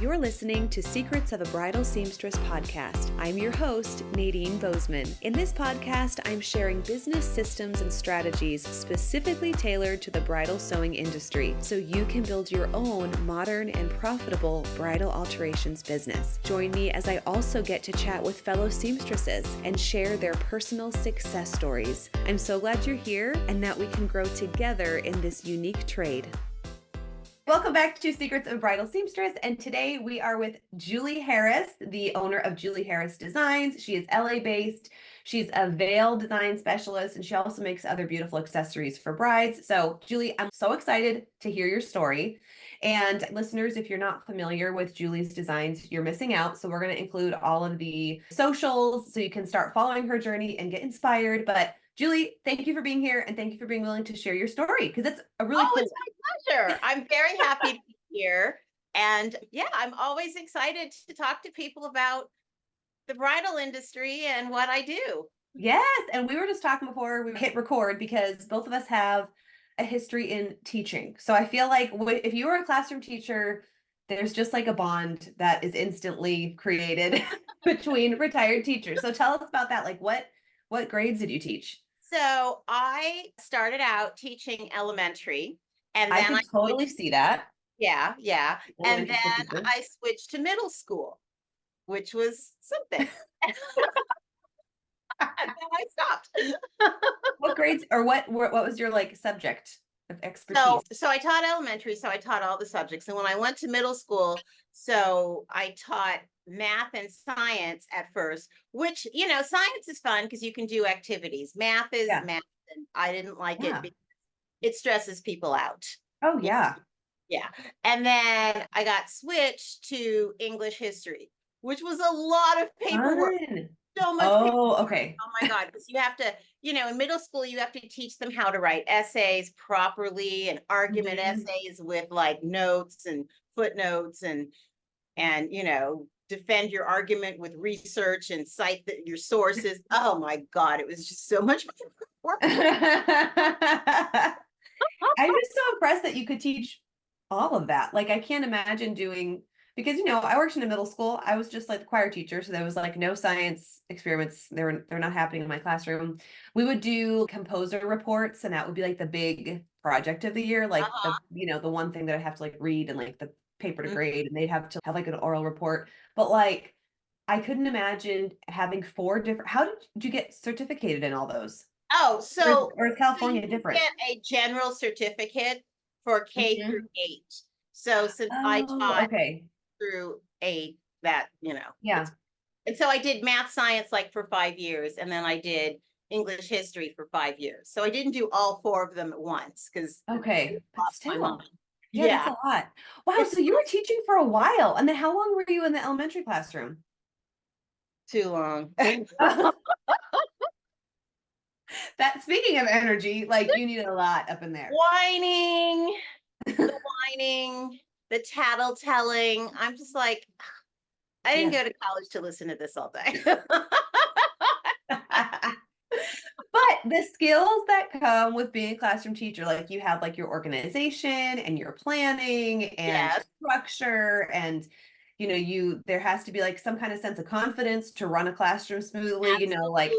You're listening to Secrets of a Bridal Seamstress podcast. I'm your host, Nadine Bozeman. In this podcast, I'm sharing business systems and strategies specifically tailored to the bridal sewing industry so you can build your own modern and profitable bridal alterations business. Join me as I also get to chat with fellow seamstresses and share their personal success stories. I'm so glad you're here and that we can grow together in this unique trade. Welcome back to Secrets of a Bridal Seamstress, and today we are with Julie Harris, the owner of Julie Harris Designs. She is LA-based. She's a veil design specialist, and she also makes other beautiful accessories for brides. So, Julie, I'm so excited to hear your story. And listeners, if you're not familiar with Julie's designs, you're missing out. So we're going to include all of the socials so you can start following her journey and get inspired. But Julie, thank you for being here, and thank you for being willing to share your story, because it's a really cool. It's my pleasure. I'm very happy to be here. And yeah, I'm always excited to talk to people about the bridal industry and what I do. Yes. And we were just talking before we hit record because both of us have a history in teaching. So I feel like if you were a classroom teacher, there's just like a bond that is instantly created between retired teachers. So tell us about that. Like what grades did you teach? So I started out teaching elementary, and then I could totally see that. Yeah. And Elementary school then teacher. I switched to middle school, which was something. And then I stopped. What grades or what was your like subject of expertise? So I taught elementary, so I taught all the subjects. And when I went to middle school, so I taught math and science at first, which, science is fun because you can do activities. Math is math, and I didn't like it because it stresses people out. Oh, yeah. Yeah. And then I got switched to English history, which was a lot of paperwork. So much paperwork. Okay. Oh my God. Because you have to, in middle school, you have to teach them how to write essays properly and argument essays with like notes and footnotes and defend your argument with research and cite your sources. Oh my God. It was just so much work. I'm just so impressed that you could teach all of that. Like, I can't imagine doing, because, I worked in a middle school. I was just like the choir teacher. So there was like no science experiments. They're not happening in my classroom. We would do composer reports, and that would be like the big project of the year. Like the one thing that I have to like read and like the paper to grade, and they'd have to have like an oral report. But like, I couldn't imagine having 4 different, how did you get certificated in all those? Oh, or is California different? Get a general certificate for K through 8. So since I taught through 8, that, Yeah. And so I did math science like for 5 years, and then I did English history for 5 years. So I didn't do all 4 of them at once because but still. Yeah, that's a lot. Wow. So you were teaching for a while. And then how long were you in the elementary classroom? Too long. That, speaking of energy, like you need a lot up in there. Whining, the tattletelling. I'm just like, I didn't go to college to listen to this all day. But the skills that come with being a classroom teacher, like you have like your organization and your planning and structure, and there has to be like some kind of sense of confidence to run a classroom smoothly. Absolutely. Like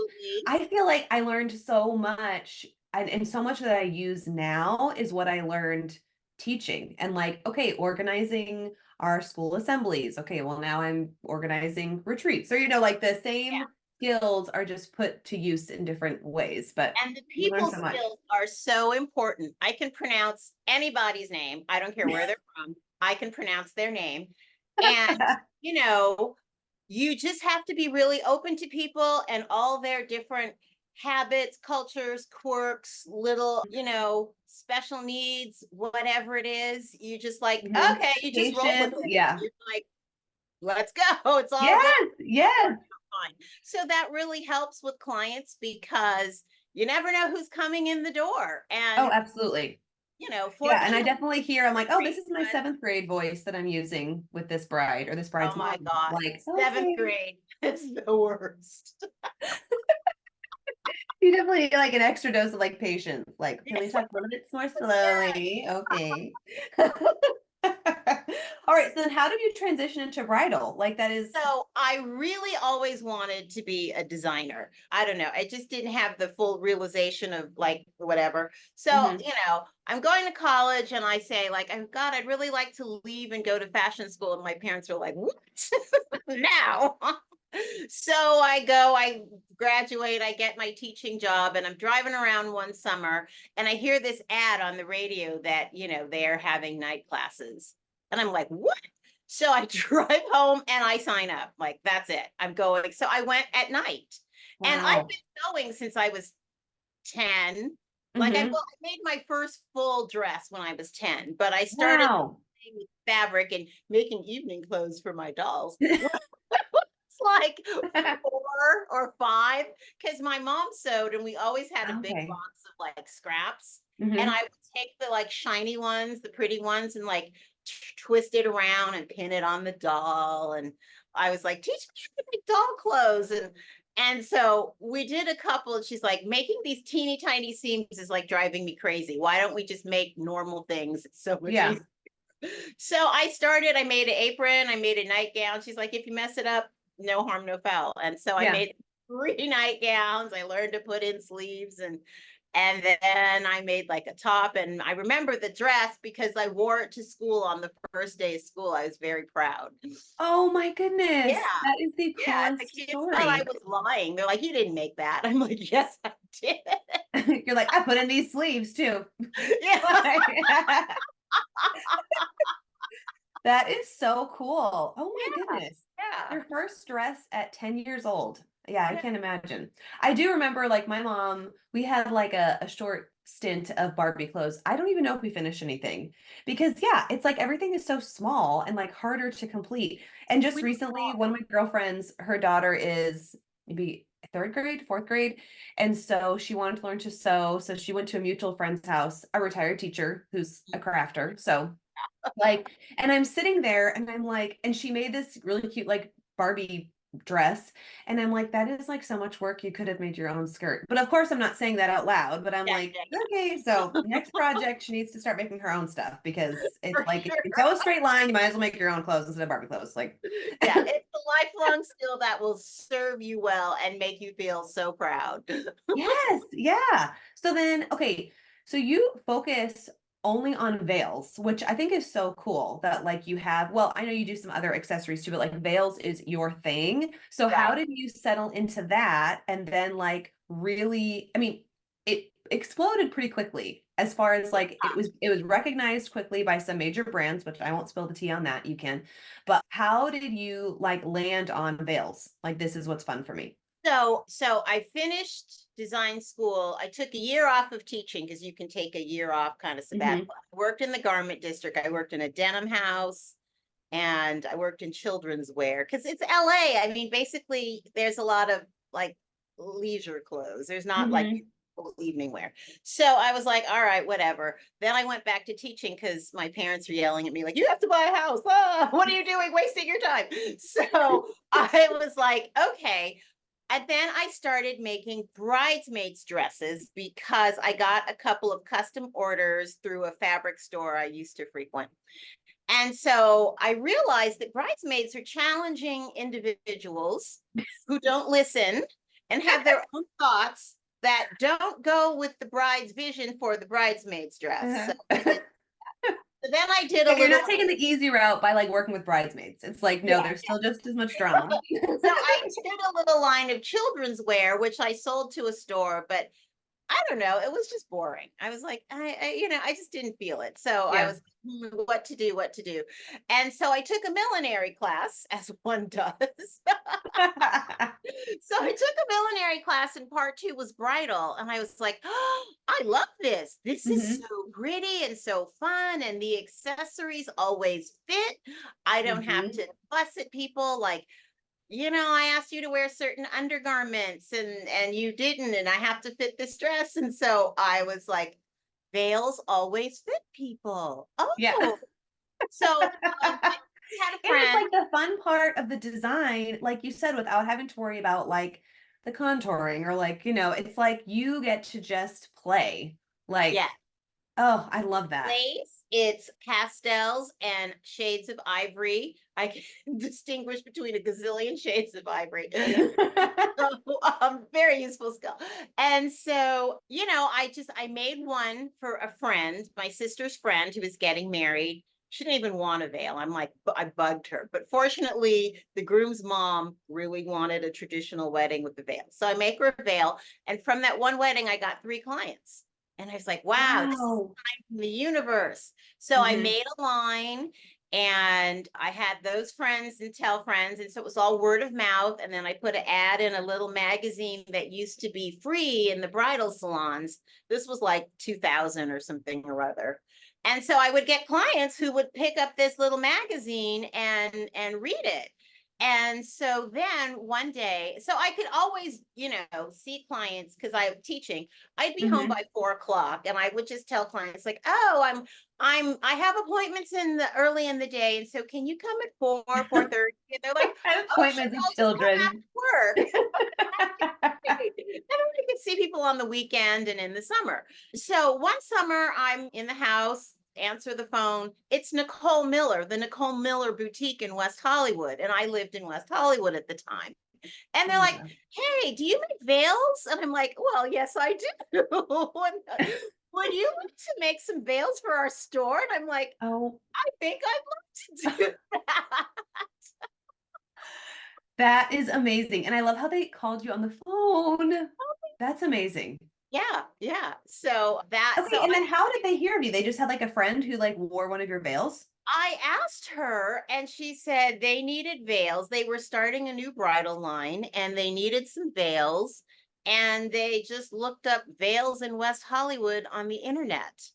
I feel like I learned so much, and so much that I use now is what I learned teaching. And like, okay, organizing our school assemblies. Okay, well now I'm organizing retreats, or like the same skills are just put to use in different ways. And the people skills are so important. I can pronounce anybody's name. I don't care where they're from. I can pronounce their name. And, you just have to be really open to people and all their different habits, cultures, quirks, little, special needs, whatever it is. You just like, okay, you just roll with it. Yeah. You're like, let's go. It's all good. Yes. So that really helps with clients because you never know who's coming in the door. And absolutely. And I definitely hear, I'm like, oh, this is my 7th grade voice that I'm using with this bride or this bride's mom. Oh my God. Like 7th grade. It's the worst. You definitely need like an extra dose of like patience. Like, can we talk a little bit more slowly? Okay. All right. So then how did you transition into bridal? Like that is. So I really always wanted to be a designer. I don't know. I just didn't have the full realization of like whatever. So, Mhm. I'm going to college and I say like, oh God, I'd really like to leave and go to fashion school. And my parents are like, what? Now? So I go, I graduate, I get my teaching job, and I'm driving around one summer and I hear this ad on the radio that, they're having night classes. And I'm like, what? So I drive home and I sign up. Like, that's it. I'm going. So I went at night. And I've Wow. been going since I was 10. Like Hmm. I made my first full dress when I was 10, but I started Wow. playing with fabric and making evening clothes for my dolls. It's like 4 or 5 because my mom sewed and we always had a big Okay. box of like scraps. And Hmm. I would take the like shiny ones, the pretty ones, and like twist it around and pin it on the doll. And I was like, teach me how to make doll clothes. And so we did a couple, and she's like, making these teeny tiny seams is like driving me crazy. Why don't we just make normal things? It's so much Yeah. easier. So I made an apron, I made a nightgown. She's like, if you mess it up, no harm, no foul. And so I Yeah. made 3 nightgowns. I learned to put in sleeves and then I made like a top. And I remember the dress because I wore it to school on the first day of school. I was very proud. Oh my Yeah. goodness. That is the Yeah. The coolest kids thought I story. was lying. They're like, you didn't make that. I'm like, yes, I did. You're like, I put in these sleeves too. Yeah. That is so cool. Oh my Yeah. goodness. Yeah. Your first dress at 10 years old. Yeah, I Yeah. can't imagine. I do remember like my mom, we had like a short stint of Barbie clothes. I don't even know if we finished anything because yeah, it's like everything is so small and like harder to complete. And just We recently, one of my girlfriends, her daughter is maybe third grade, fourth grade. And so she wanted to learn to sew. So she went to a mutual friend's house, a retired teacher who's a crafter. So like, and I'm sitting there and I'm like, and she made this really cute, like Barbie dress. And I'm like, that is like so much work. You could have made your own skirt. But of course, I'm not saying that out loud, but I'm yeah, like, yeah, okay, so next project, she needs to start making her own stuff because it's for like, if sure. you sew a straight line, you might as well make your own clothes instead of Barbie clothes. Like, Yeah, it's a lifelong skill that will serve you well and make you feel so proud. yes, yeah. So then, okay, so you focus only on veils, which I think is so cool that like you have, well, I know you do some other accessories too, but like veils is your thing. So how Right. did you settle into that and then like really, I mean, it exploded pretty quickly as far as like it was recognized quickly by some major brands, which I won't spill the tea on that, you can. But how did you like land on veils? Like this is what's fun for me. So I finished design school. I took a year off of teaching because you can take a year off kind of Hmm. sabbatical. I worked in the garment district. I worked in a denim house and I worked in children's wear because it's LA. I mean, basically, there's a lot of like leisure clothes. There's not like Hmm. evening wear. So I was like, all right, whatever. Then I went back to teaching because my parents were yelling at me, like, you have to buy a house. Ah, what are you doing? Wasting your time. So I was like, okay. And then I started making bridesmaids dresses because I got a couple of custom orders through a fabric store I used to frequent. And so I realized that bridesmaids are challenging individuals who don't listen and have their own thoughts that don't go with the bride's vision for the bridesmaid's dress. So, so then I did a Like you're little. not taking the easy route by like working with bridesmaids. It's like, Yeah. no, there's still just as much drama. So I did a little line of children's wear, which I sold to a store, but I don't know. It was just boring. I was like, I just didn't feel it. So I Yeah. was what to do, what to do. And so I took a millinery class, as one does. So I took a millinery class, and part two was bridal. And I was like, oh, I love this. This is Hmm. so pretty and so fun. And the accessories always fit. I don't have Hmm. to fuss at people like, I asked you to wear certain undergarments and you didn't, and I have to fit this dress. And so I was like, veils always fit people. Yeah. Oh, so I had a And it's friend. like the fun part of the design, like you said, without having to worry about like the contouring or like, it's like you get to just play. Yeah, Like, oh, I love that. lace It's pastels and shades of ivory. I can distinguish between a gazillion shades of ivory. So, very useful skill. And so, I made one for a friend, my sister's friend who was getting married. She didn't even want a veil. I bugged her. But fortunately, the groom's mom really wanted a traditional wedding with the veil. So I make her a veil. And from that one wedding, I got 3 clients. And I was like, wow, this is a Wow. sign from the universe. So I Hmm. made a line and I had those friends and tell friends. And so it was all word of mouth. And then I put an ad in a little magazine that used to be free in the bridal salons. This was like 2000 or something or other. And so I would get clients who would pick up this little magazine and read it. And so then one day, so I could always, see clients because I'm teaching. I'd be home Hmm. by 4 o'clock and I would just tell clients like, oh, I have appointments in the early in the day. And so can you come at 4:30? And they're like, I had oh, sure, appointments with I'll just come children. after work. And I could see people on the weekend and in the summer. So one summer I'm in the house, answer the phone. It's Nicole Miller, the Nicole Miller Boutique in West Hollywood. And I lived in West Hollywood at the time. And Oh they're my like, God. hey, do you make veils? And I'm like, well, yes, I do. Would you like to make some veils for our store? And I'm like, Oh, I think I'd love to do that. that is amazing. And I love how they called you on the phone. That's amazing. Yeah, yeah. So that, so Okay, and then how did they hear of you? They just had like a friend who like wore one of your veils? I asked her, and she said they needed veils. They were starting a new bridal line and they needed some veils. And they just looked up veils in West Hollywood on the internet.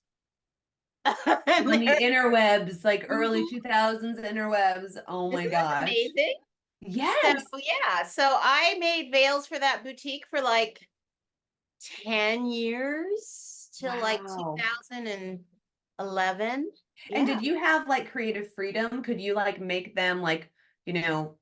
And On the they're, interwebs, like early mhm, 2000s interwebs. Oh my isn't that gosh. amazing? So, Yes. yeah, so I made veils for that boutique for like 10 years till like Wow. 2011. And Yeah. did you have like creative freedom? Could you like make them like, you know,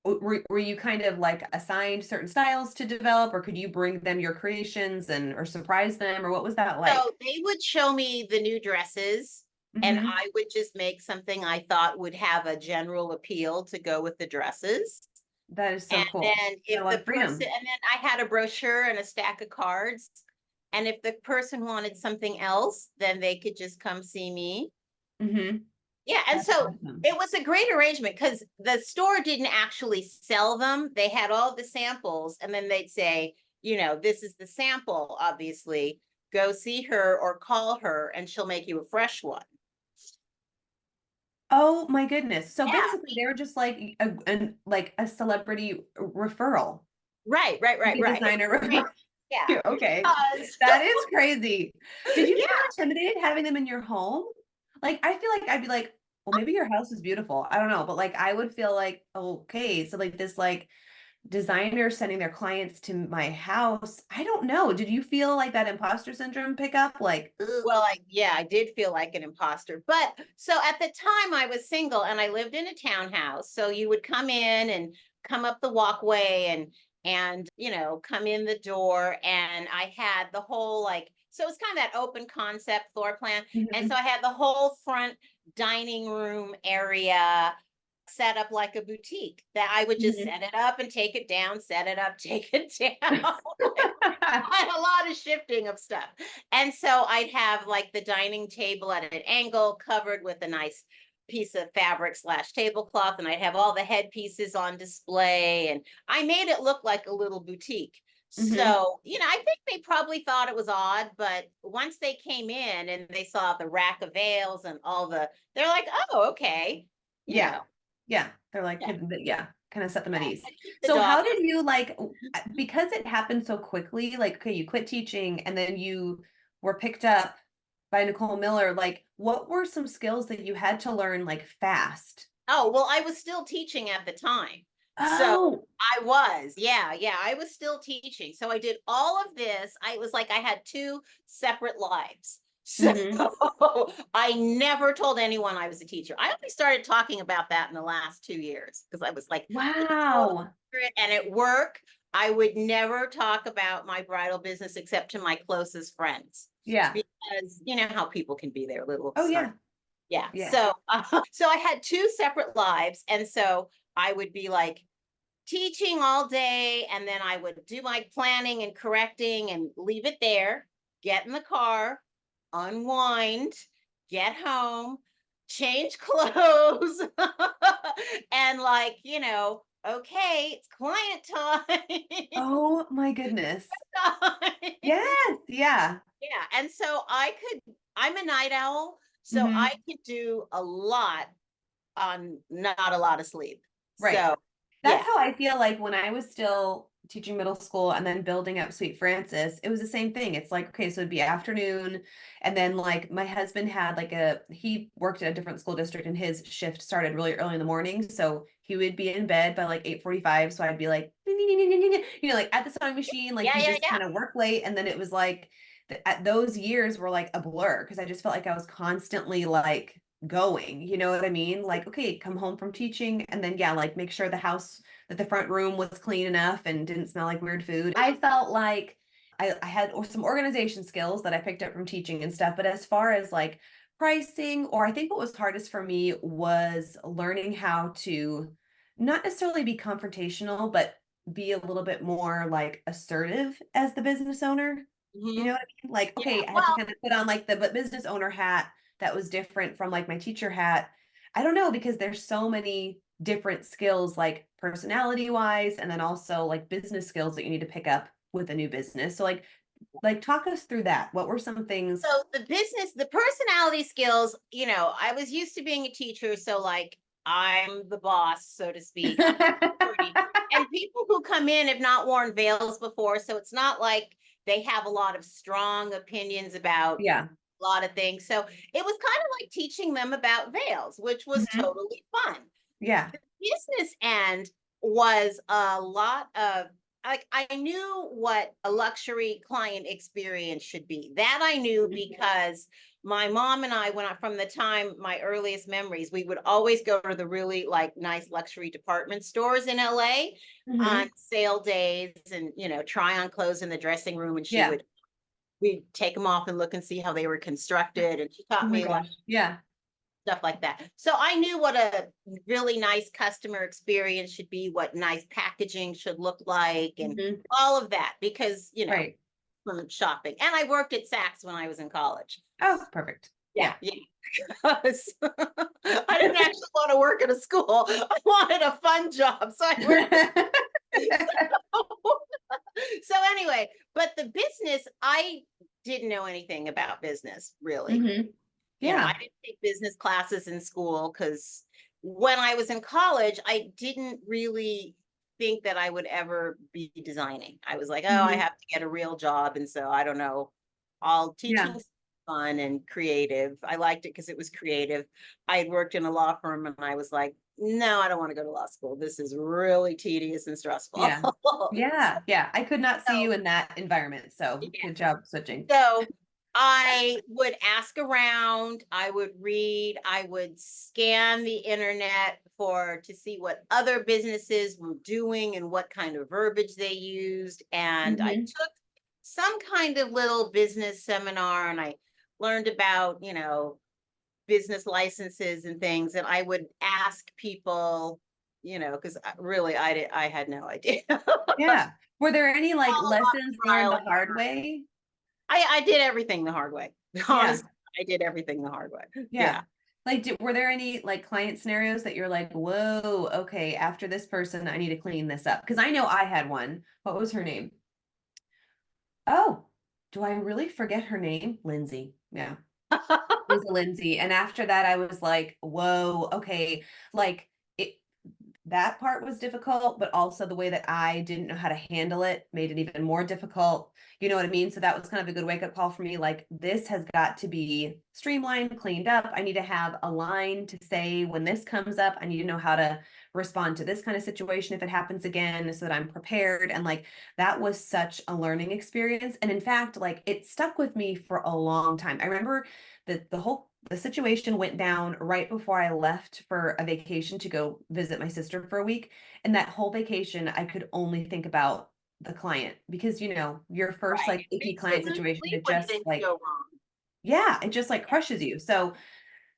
were you kind of like assigned certain styles to develop, or could you bring them your creations and or surprise them, or what was that So like? they would show me the new dresses, and Hmm. I would just make something I thought would have a general appeal to go with the dresses. That is so And cool. then I if the love person, freedom. and then I had a brochure and a stack of cards. And if the person wanted something else, then they could just come see me. Hmm. Yeah, and That's so awesome. it was a great arrangement because the store didn't actually sell them. They had all the samples, and then they'd say, this is the sample, obviously. Go see her or call her, and she'll make you a fresh one. Oh my goodness. So Yeah, basically they were just like like a celebrity referral. right, right, Like right, a right. It designer was great. referral. Yeah, Okay. because That is crazy. Did you feel yeah. intimidated having them in your home? Like, I feel like I'd be like, well, maybe your house is beautiful. I don't know, but like I would feel like, okay, so like this like designer sending their clients to my house. I don't know. Did you feel like that imposter syndrome pick up? Like, ugh. Well, I did feel like an imposter. But so at the time I was single and I lived in a townhouse. So you would come in and come up the walkway and come in the door. And I had the whole so it's kind of that open concept floor plan. And so Mhm, I had the whole front dining room area set up like a boutique that I would just mhm. set it up and take it down, set it up, take it down. A lot of shifting of stuff. And so I'd have like the dining table at an angle covered with a nice piece of fabric slash tablecloth, and I'd have all the headpieces on display. And I made it look like a little boutique. Mhm. So, I think they probably thought it was odd, but once they came in and they saw the rack of veils and they're like, oh, okay. You Yeah. know, Yeah. They're like, yeah, yeah, kind of set them at yeah. ease. I keep the So dog how out. did you like because it happened so quickly, like okay, you quit teaching and then you were picked up by Nicole Miller, like what were some skills that you had to learn like fast? Oh, well, I was still teaching at the time. So Oh. I was, yeah, yeah, I was still teaching. So I did all of this. I was like, I had two separate lives. So Hmm. I never told anyone I was a teacher. I only started talking about that in the last 2 years because I was like, it's a total Wow. secret. And at work, I would never talk about my bridal business except to my closest friends. Yeah. because you know how people can be there, little Oh snarky. yeah. Yeah. Yes. So, so I had two separate lives. And so I would be like teaching all day. And then I would do my planning and correcting and leave it there, get in the car, unwind, get home, change clothes, and like, okay, it's client time. Oh my goodness. Time. Yes. Yeah. Yeah, and so I'm a night owl, so Hmm. I could do a lot on not a lot of sleep. Right. So, That's yeah. how I feel like when I was still teaching middle school and then building up Sweet Francis, it was the same thing. It's like, okay, so it'd be afternoon. And then like my husband had he worked at a different school district and his shift started really early in the morning. So he would be in bed by like 8:45. So I'd be like, like at the sewing machine, like Yeah, you yeah, just yeah. kind of work late. And then it was like, at those years were like a blur because I just felt like I was constantly like going, you know what I mean? Like, okay, come home from teaching and then yeah, like make sure that the front room was clean enough and didn't smell like weird food. I felt like I had some organization skills that I picked up from teaching and stuff, but as far as like pricing, or I think what was hardest for me was learning how to not necessarily be confrontational, but be a little bit more like assertive as the business owner. You know Hmm. what I mean? Like, Yeah. okay, I had to Well, kind of put on like the business owner hat that was different from like my teacher hat. I don't know because there's so many different skills like personality wise and then also like business skills that you need to pick up with a new business. So like talk us through that. What were some things? so the personality skills, I was used to being a teacher, so like I'm the boss, so to speak. I'm authority. And people who come in have not worn veils before, so it's not like they have a lot of strong opinions about Yeah. a lot of things. So it was kind of like teaching them about veils, which was Mhm. totally fun. Yeah. Business end was a lot of like I knew what a luxury client experience should be. That I knew because my mom and I went out from the time my earliest memories, we would always go to the really like nice luxury department stores in LA on Hmm. sale days and try on clothes in the dressing room and Yeah. we'd take them off and look and see how they were constructed and she Oh taught my me like gosh. Yeah. stuff like that. So I knew what a really nice customer experience should be, what nice packaging should look like, and Hmm. all of that because, Right. from shopping. And I worked at Saks when I was in college. Oh, perfect. Yeah, Yeah. yeah. Because I didn't actually want to work at a school. I wanted a fun job. So I worked. So anyway, but the business, I didn't know anything about business really. Hmm. I Yeah. didn't take business classes in school because when I was in college, I didn't really think that I would ever be designing. I was like, oh, I Hmm. have to get a real job. And so I don't know, all Yeah. teaching's fun and creative. I liked it because it was creative. I had worked in a law firm and I was like, no, I don't want to go to law school. This is really tedious and stressful. Yeah. Yeah. Yeah. I could not see you So in that environment. So yeah. good job switching. So I would ask around, I would read, I would scan the internet to see what other businesses were doing and what kind of verbiage they used. And I Hmm. took some kind of little business seminar and I learned about, business licenses and things. And I would ask people, because really I had no idea. Yeah. Were there any like All a lot of lessons learned trial the and hard error. way? I did everything the hard way. Yeah. Honestly, I did everything the hard way. Yeah. Yeah. Like, were there any like client scenarios that you're like, whoa, okay, after this person, I need to clean this up? Because I know I had one. What was her name? Oh, do I really forget her name? Lindsay. Yeah. It was Lindsay. And after that, I was like, whoa, okay. Like it that part was difficult, but also the way that I didn't know how to handle it made it even more difficult. You know what I mean? So that was kind of a good wake up call for me. Like, this has got to be streamlined, cleaned up. I need to have a line to say when this comes up. I need to know how to respond to this kind of situation if it happens again so that I'm prepared. And like, that was such a learning experience. And in fact, like, it stuck with me for a long time. I remember that the situation went down right before I left for a vacation to go visit my sister for a week. And that whole vacation, I could only think about the client, because, you know, your first Right. like icky Makes you client lose situation, sleep it when just things like, go wrong. yeah, it just like Yeah. crushes you. So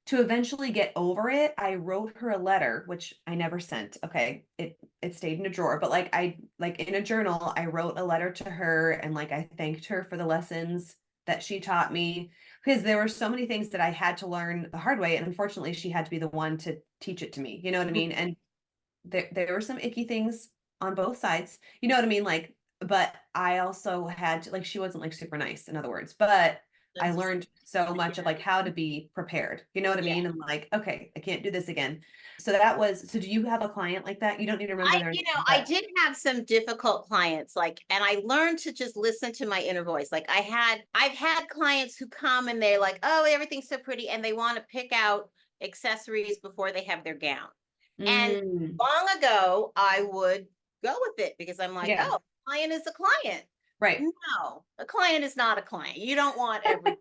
to eventually get over it, I wrote her a letter, which I never sent. Okay. It stayed in a drawer, but like I like in a journal, I wrote a letter to her and like I thanked her for the lessons that she taught me, because there were so many things that I had to learn the hard way, and unfortunately she had to be the one to teach it to me. You know what I mean? And there were some icky things on both sides. You know what I mean? Like, but I also had to, like, she wasn't like super nice, in other words, but I That's learned so much of like scary. how to be prepared. You know what I Yeah. mean? And like, okay, I can't do this again. So that was, so do you have a client like that? You don't need to remember their name, I but did have some difficult clients, like, and I learned to just listen to my inner voice. Like I've had clients who come and they're like, oh, everything's so pretty. And they want to pick out accessories before they have their gown. And mm, long ago, I would go with it because I'm like, yeah, oh, client is a client. right. No, a client is not a client. You don't want every.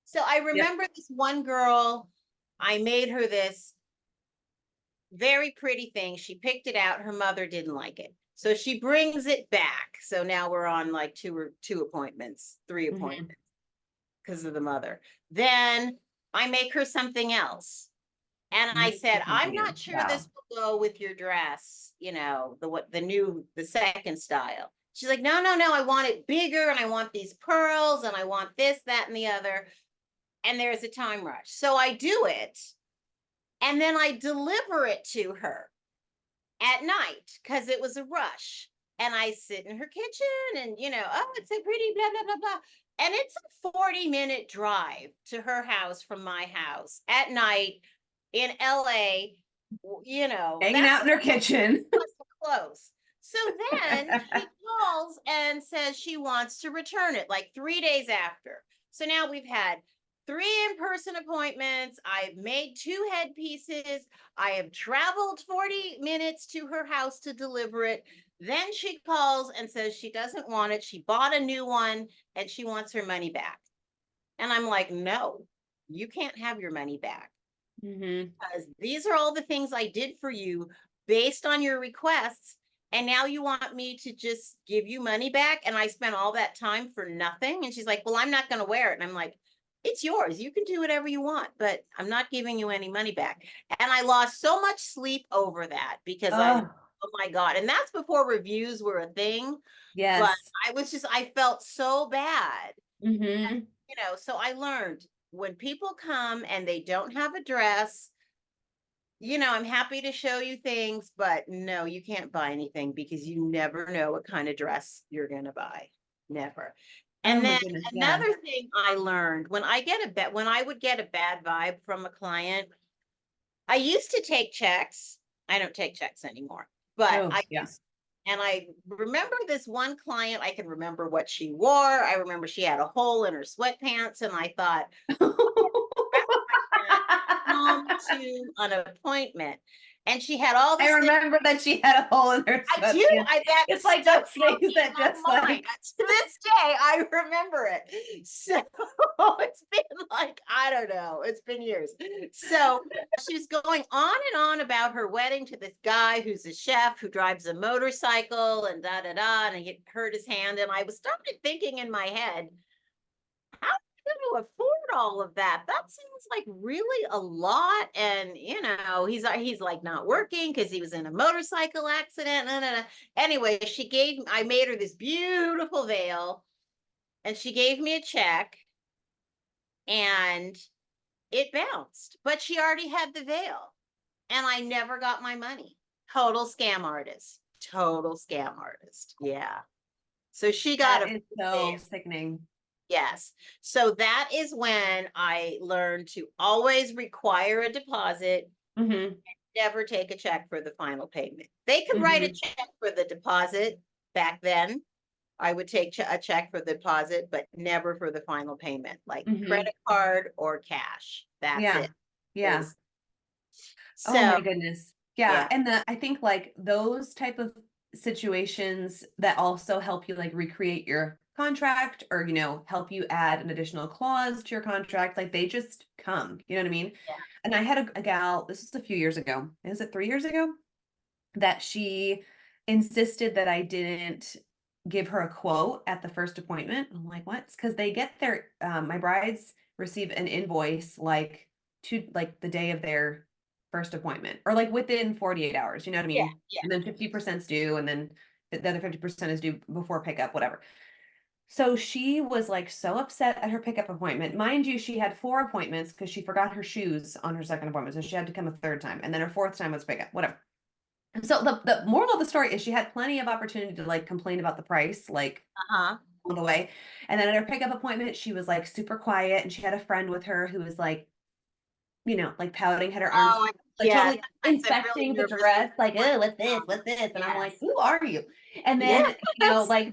So I Yep. remember this one girl, I made her this very pretty thing. She picked it out. Her mother didn't like it. So she brings it back. So now we're on like two appointments, three Hmm. appointments because of the mother. Then I make her something else. And I Make said, I'm something not else. sure Wow. this will go with your dress, you know, the second style. She's like, no, no, no, I want it bigger and I want these pearls and I want this, that, and the other. And there's a time rush. So I do it and then I deliver it to her at night because it was a rush. And I sit in her kitchen and, you know, oh, it's so pretty, blah, blah, blah, blah. And it's a 40-minute drive to her house from my house at night in LA. You know, Hanging that's out in her kitchen. close. So then she calls and says she wants to return it like 3 days after. So now we've had three in-person appointments. I've made two headpieces. I have traveled 40 minutes to her house to deliver it. Then she calls and says she doesn't want it. She bought a new one and she wants her money back. And I'm like, no, you can't have your money back Hmm. because these are all the things I did for you based on your requests. And now you want me to just give you money back. And I spent all that time for nothing. And she's like, well, I'm not going to wear it. And I'm like, it's yours. You can do whatever you want, but I'm not giving you any money back. And I lost so much sleep over that because Oh, oh my God. And that's before reviews were a thing. But yes. I felt so bad, Hmm. you know. So I learned when people come and they don't have a dress, you know, I'm happy to show you things, but no, you can't buy anything because you never know what kind of dress you're going to buy. Never. Oh And my then goodness. Yeah. another thing I learned when I would get a bad vibe from a client, I used to take checks. I don't take checks anymore, but Oh, I yeah. used, and I remember this one client, I can remember what she wore. I remember she had a hole in her sweatpants, and I thought, dress like that home to an appointment. And she had all I this thing. remember that she had a hole in her I do. sweatpants. That It's like stuck those out things in that just my mind. like, To this day, I remember it. So it's been like, I don't know, it's been years. So she's going on and on about her wedding to this guy who's a chef who drives a motorcycle and da da da. And he hurt his hand. And I was started thinking in my head, how am I going to afford all of that? That seems like really a lot. And you know, he's like not working because he was in a motorcycle accident. No, no, no. Anyway, I made her this beautiful veil, and she gave me a check, and it bounced. But she already had the veil, and I never got my money. Total scam artist. Total scam artist. Yeah. So she got that a is free so veil. sickening. Yes. So that is when I learned to always require a deposit, Hmm. never take a check for the final payment. They could write a Hmm. check for the deposit back then. I would take a check for the deposit, but never for the final payment, like Hmm. credit card or cash. That's Yeah. it. Yeah. Is Oh so my goodness. Yeah. yeah. And I think like those type of situations that also help you like recreate your contract, or, you know, help you add an additional clause to your contract, like they just come, you know what I mean? Yeah. And I had a gal, this was a few years ago. Is it 3 years ago? That she insisted that I didn't give her a quote at the first appointment. I'm like, what? Because they get their my brides receive an invoice like the day of their first appointment, or like within 48 hours, you know what I Yeah, mean? yeah. And then 50% is due, and then the other 50% is due before pickup, whatever. So she was like so upset at her pickup appointment. Mind you, she had 4 appointments because she forgot her shoes on her second appointment. So she had to come a third time. And then her fourth time was pickup, whatever. So the moral of the story is she had plenty of opportunity to like complain about the price, like Uh-huh. on the way. And then at her pickup appointment, she was like super quiet, and she had a friend with her who was like, like pouting, had her arms Oh, like yeah. totally Sometimes I'm really inspecting the nervous dress, like, before oh, they what's this? come. What's this? And I'm like, Yes. who are you? And then, Yes. like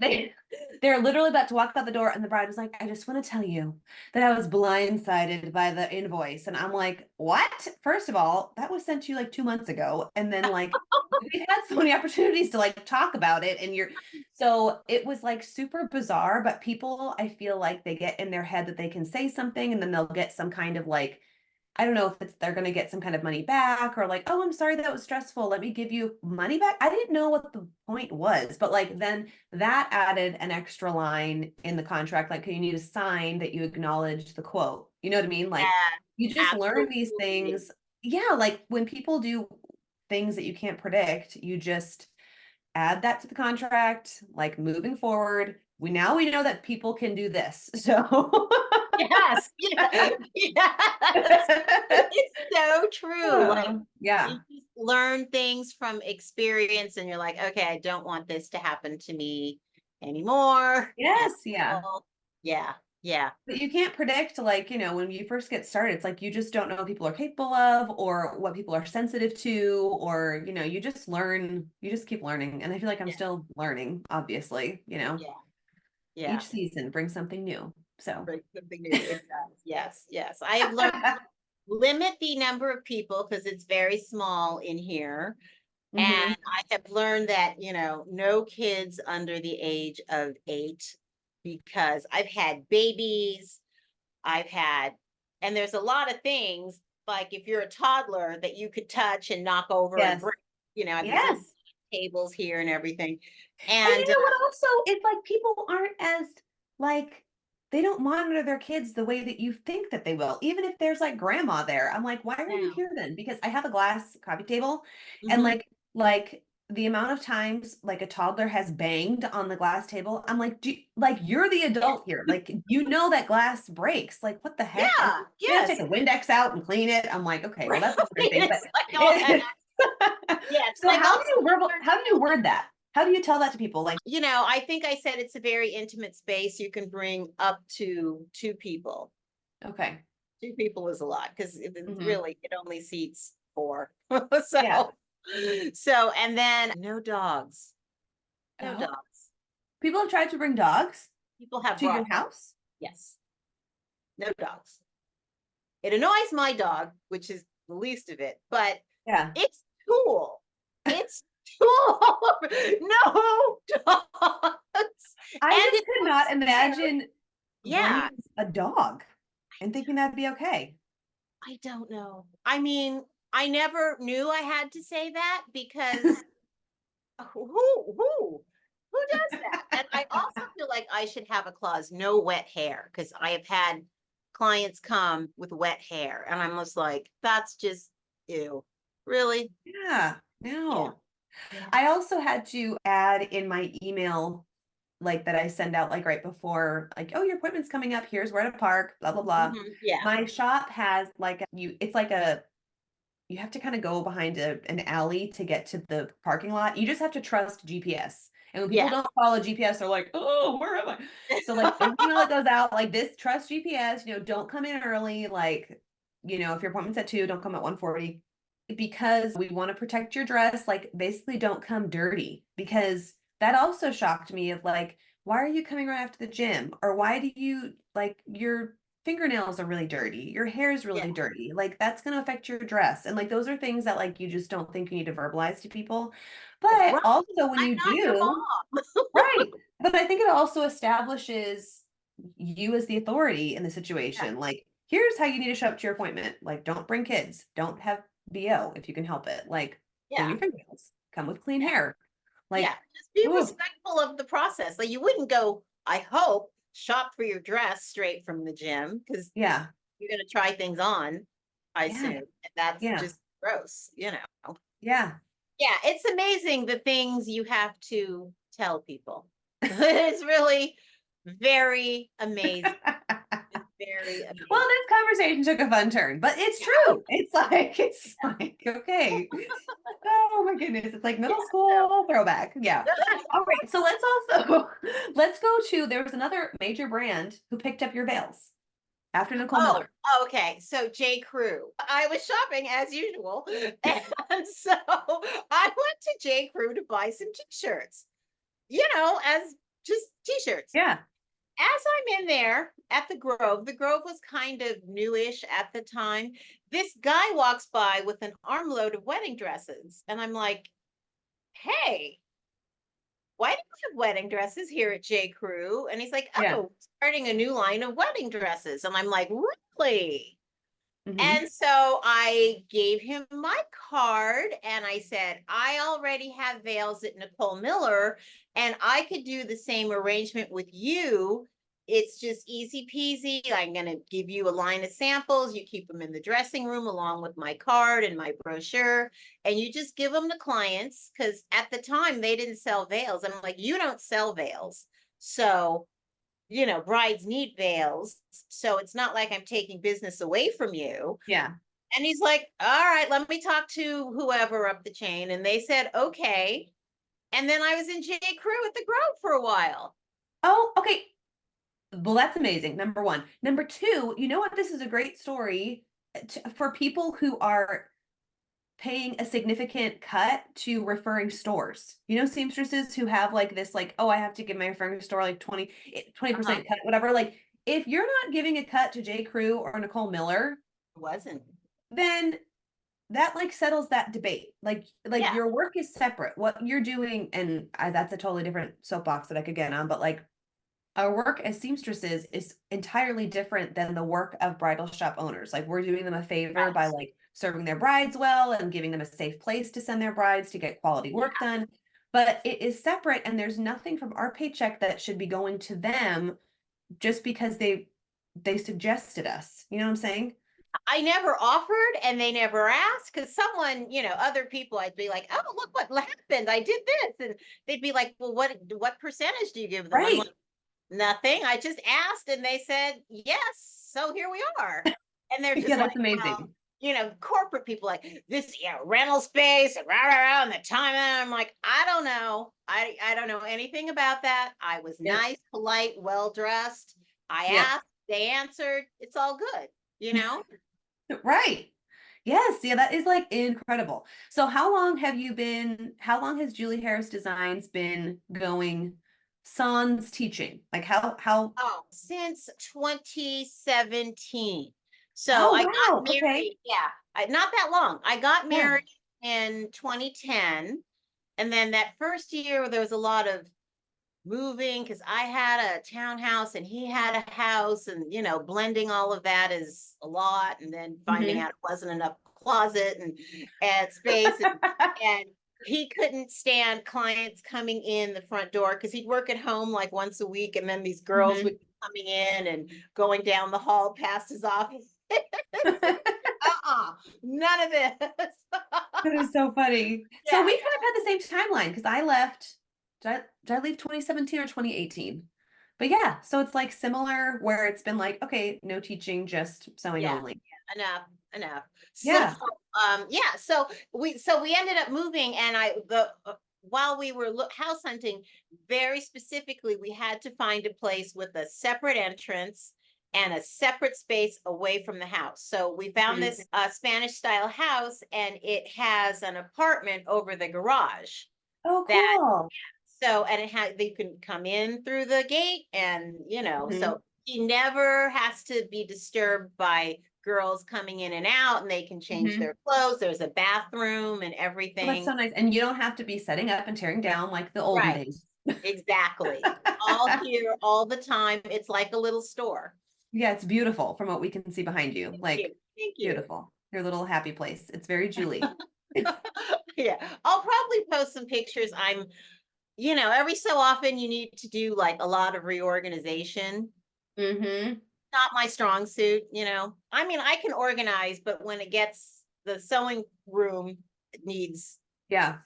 they're literally about to walk out the door, and the bride was like, I just want to tell you that I was blindsided by the invoice. And I'm like, what? First of all, that was sent to you like 2 months ago. And then like we've had so many opportunities to like talk about it. And so it was like super bizarre, but people, I feel like they get in their head that they can say something, and then they'll get some kind of like, I don't know if they're going to get some kind of money back, or like, oh, I'm sorry, that was stressful, let me give you money back. I didn't know what the point was, but like then that added an extra line in the contract, like, you need to sign that you acknowledge the quote. You know what I mean? Like, you Yeah, just learn these absolutely. things. Yeah, like when people do things that you can't predict, you just add that to the contract. Like, moving forward, we know that people can do this. So Yes. Yeah. Yes. It's so true. Like, Yeah. you just learn things from experience, and you're like, okay, I don't want this to happen to me anymore. And Yes, yeah. well, yeah, yeah, But you can't predict, like, when you first get started, it's like you just don't know what people are capable of, or what people are sensitive to, or, you just learn, you just keep learning. And I feel like I'm yeah, still learning, obviously, yeah, yeah. each season brings something new. So, Right, something new. It does. Yes, yes. I have learned limit the number of people because it's very small in here. And hmm I have learned that, no kids under the age of 8, because I've had babies, I've had, and there's a lot of things, like if you're a toddler that you could touch and knock over and yes, break, at these little yes. tables here and everything. And And you know what also, it's like people aren't as like, they don't monitor their kids the way that you think that they will. Even if there's like grandma there, I'm like, why are you now, here then? Because I have a glass coffee table, and hmm like the amount of times like a toddler has banged on the glass table, I'm like, like, you're the yeah, adult here. Like, that glass breaks. Like, what the heck? And yeah, we have to yes. take the Windex out and clean it. I'm like, okay, well, Right. that's another thing. But It's like all that. Yeah, it's so like also how do you word that? How do you tell that to people? Like, I think I said it's a very intimate space. You can bring up to 2 people. okay. 2 people is a lot because it's hmm really, it only seats 4. Yeah. And then no dogs. No Oh, dogs. people have tried to bring dogs People have to your brought, house? yes, no dogs. It annoys my dog, which is the least of it, but Yeah. it's cool. It's cool. No dogs. I And just it's could not upstairs. imagine Yeah, bringing a dog and thinking that'd be okay. I don't know. I mean, I never knew I had to say that because who does that? And I also feel like I should have a clause, no wet hair, because I have had clients come with wet hair, and I'm just like, that's just ew. Really? Yeah. Yeah. No. Yeah. I also had to add in my email, like, that I send out like right before, like, oh, your appointment's coming up. Here's where to park, blah, blah, blah. Yeah. My shop has like it's like you have to kind of go behind an alley to get to the parking lot. You just have to trust GPS. And when people Yeah. don't follow GPS, they're like, oh, where am I? So like there's an email that goes out like this, trust GPS, don't come in early. Like, if your appointment's at 2, don't come at 1:40, because we want to protect your dress. Like, basically don't come dirty, because that also shocked me of like, why are you coming right after the gym? Or why do you like your fingernails are really dirty, your hair is Yeah. really dirty, like that's going to affect your dress. And like those are things that like you just don't think you need to verbalize to people. But Right. also when I'm you not your do, mom. right, but I think it also establishes you as the authority in the Yeah. situation. Like, here's how you need to show up to your appointment. Like, don't bring kids, don't have BO if you can help it. Like, clean Yeah. your fingernails, come with clean Yeah. hair. Like, yeah, just be ooh. respectful of the process. Like, you wouldn't go, I hope, shop for your dress straight from the gym, because Yeah. you're going to try things on, I Yeah. assume. And that's Yeah. just gross, you know. Yeah. Yeah, it's amazing the things you have to tell people. It's really very amazing. It's very Well, amazing. this conversation took a fun turn, but it's true. It's like, okay. Oh my goodness. It's like middle Yeah, so school throwback. Yeah. All right. So let's go to, there was another major brand who picked up your veils after Nicole oh, Miller. okay. So J.Crew. I was shopping as usual. And so I went to J.Crew to buy some t-shirts, as just t-shirts. Yeah. As I'm in there at the Grove was kind of newish at the time. This guy walks by with an armload of wedding dresses. And I'm like, hey, why do you have wedding dresses here at J. Crew? And he's like, Yeah. oh, starting a new line of wedding dresses. And I'm like, really? Hmm. And so I gave him my card and I said, I already have veils at Nicole Miller and I could do the same arrangement with you. It's just easy peasy. I'm going to give you a line of samples. You keep them in the dressing room along with my card and my brochure, and you just give them to clients, because at the time they didn't sell veils. I'm like, you don't sell veils. So brides need veils. So it's not like I'm taking business away from you. Yeah. And he's like, all right, let me talk to whoever up the chain. And they said, okay. And then I was in J. Crew at the Grove for a while. Oh, okay. Well, that's amazing. Number one. Number two, you know what? This is a great story for people who are paying a significant cut to referring stores. You know, seamstresses who have like this, like, oh, I have to give my referring store like 20% Uh-huh. cut, whatever. Like, if you're not giving a cut to J. Crew or Nicole Miller, It wasn't. then that like settles that debate. Like Yeah. your work is separate. What you're doing, and that's a totally different soapbox that I could get on, but like our work as seamstresses is entirely different than the work of bridal shop owners. Like we're doing them a favor Right. by like serving their brides well and giving them a safe place to send their brides to get quality Yeah. work done. But it is separate and there's nothing from our paycheck that should be going to them just because they suggested us. You know what I'm saying? I never offered and they never asked, because someone, other people, I'd be like, oh, look what happened. I did this. And they'd be like, well, what percentage do you give them? I'm Right. like, nothing. I just asked and they said yes. So here we are. And they're Yeah, just like, that's well, amazing. corporate people like this, rental space and rah, rah, rah, and the time. And I'm like, I don't know. I don't know anything about that. I was Yep. nice, polite, well dressed. I Yep. asked, they answered. It's all good, you know? Right. Yes, yeah, that is like incredible. So how long has Julie Harris Designs been going sans teaching? Like how Oh, since 2017. So oh I got wow, okay. married. Yeah, not that long. I got Yeah. married in 2010. And then that first year, there was a lot of moving because I had a townhouse and he had a house, and blending all of that is a lot. And then finding Hmm. out it wasn't enough closet and space, and he couldn't stand clients coming in the front door because he'd work at home like once a week, and then these girls Hmm. would be coming in and going down the hall past his office. None of this. That is so funny. So Yeah. we kind of had the same timeline because I left, did I leave 2017 or 2018? But yeah, so it's like similar where it's been like, okay, no teaching, just sewing Yeah, only. enough. So, Yeah. yeah, so we ended up moving, and while we were house hunting, very specifically, we had to find a place with a separate entrance and a separate space away from the house. So we found Mhm. this Spanish style house, and it has an apartment over the garage. Oh, That cool. so, and it had, they can come in through the gate, and Hmm. so he never has to be disturbed by girls coming in and out, and they can change Hmm. their clothes. There's a bathroom and Well, that's so everything. nice. And you don't have to be setting up and tearing down like the olden Right. days. Exactly. All here, all the time. It's like a little store. Yeah, it's beautiful from what we can see behind you. Thank you. Like Thank you. beautiful. Your little happy place. It's very Julie. Yeah. I'll probably post some pictures. every so often you need to do like a lot of reorganization. Mm-hmm. Not my strong suit. I mean, I can organize, but when it gets the sewing room needs. Yeah.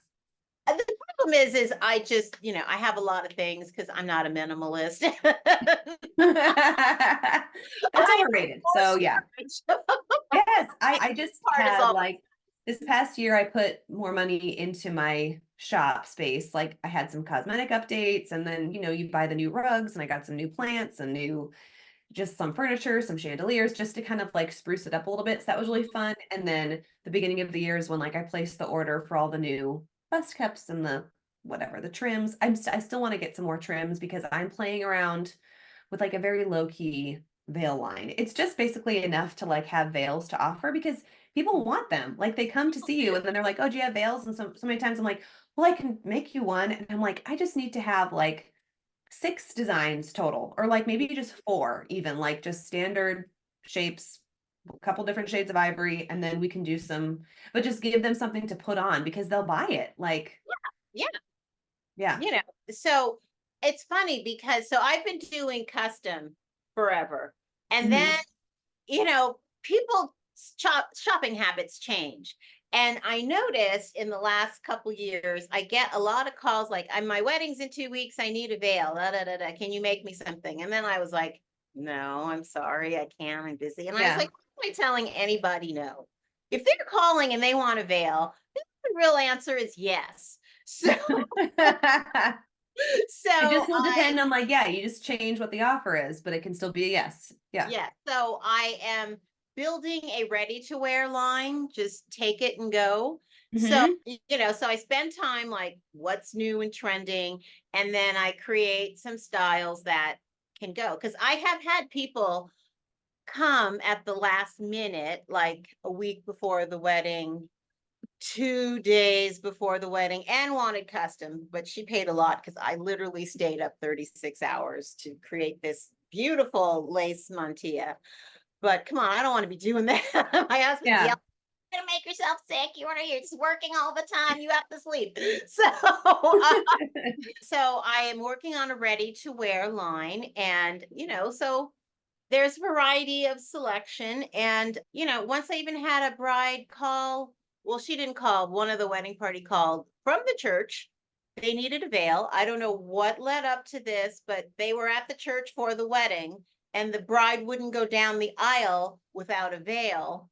The problem is I just, I have a lot of things because I'm not a minimalist. That's I overrated. So yeah. storage. Yes. I just Part is had all. like this past year, I put more money into my shop space. Like I had some cosmetic updates and then, you buy the new rugs and I got some new plants and just some furniture, some chandeliers, just to kind of like spruce it up a little bit. So that was really fun. And then the beginning of the year is when like I placed the order for all the new bust cups and the whatever, the trims. I still want to get some more trims because I'm playing around with like a very low key veil line. It's just basically enough to like have veils to offer because people want them. Like they come to see you and then they're like, "Oh, do you have veils?" And so many times I'm like, "Well, I can make you one." And I'm like, "I just need to have like 6 designs total, or like maybe just 4, even like just standard shapes, a couple different shades of ivory, and then we can do some, but just give them something to put on because they'll buy it. Like, Yeah. yeah. you know, so it's funny because I've been doing custom forever. And then, Mhm. people shopping habits change. And I noticed in the last couple years, I get a lot of calls like, my wedding's in 2 weeks. I need a veil. Da, da, da, da. Can you make me something? And then I was like, no, I'm sorry. I can't. I'm busy. And I was Yeah. like, why am I telling anybody no? If they're calling and they want a veil, the real answer is yes. So, so It just will I depend on like, yeah, you just change what the offer is, but it can still be a yes. Yeah. Yeah, so I am building a ready to wear line, just take it and go. So, Hmm. so I spend time like what's new and trending, and then I create some styles that can go. Because I have had people come at the last minute, like a week before the wedding, 2 days before the wedding, and wanted custom, but she paid a lot because I literally stayed up 36 hours to create this beautiful lace mantilla. But come on, I don't want to be doing that. My husband's Yeah. yelling, "You're gonna make yourself sick. You're just working all the time. You have to sleep." So, so I am working on a ready to wear line, and so there's variety of selection. And once I even had a bride call. Well, she didn't call. One of the wedding party called from the church. They needed a veil. I don't know what led up to this, but they were at the church for the wedding, and the bride wouldn't go down the aisle without a veil.